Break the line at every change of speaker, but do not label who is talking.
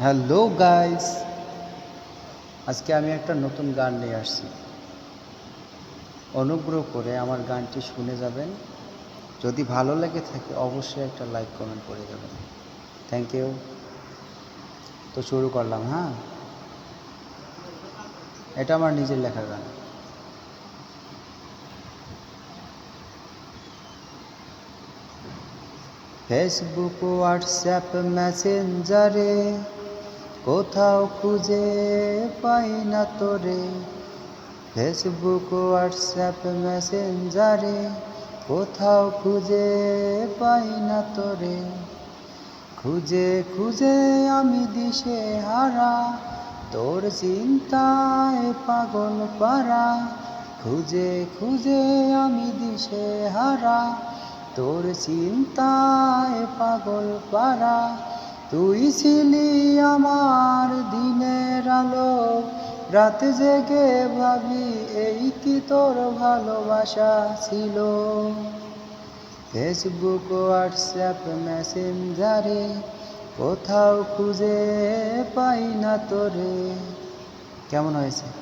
Hello guys, আজকে আমি একটা নতুন গান নিয়ে আসছি। অনুগ্রহ করে আমার গানটি শুনে যাবেন। যদি ভালো লেগে থাকে অবশ্যই একটা লাইক কমেন্ট করে যাবেন। Thank you. তো শুরু করলাম। হ্যাঁ, এটা আমার নিজের লেখা গান। ফেসবুক, হোয়াটসঅ্যাপ, মেসেঞ্জারে কোথাও খুঁজে পাই না তোরে। ফেসবুক, হোয়াটসঅ্যাপ, মেসেঞ্জারে কোথাও খুঁজে পাই না তোরে। খুঁজে খুঁজে আমি দিশে হারা, তোর চিন্তায় পাগল পারা। খুঁজে খুঁজে আমি দিশে হারা, তোর চিন্তায় পাগল পারা। তুই ছিলি আমার দিনের আলো, রাত জেগে ভাবি এই কি তোর ভালোবাসা ছিল। ফেসবুক, হোয়াটসঅ্যাপ, মেসেঞ্জারে কোথাও খুঁজে পাই না তোরে। কেমন হয়েছে?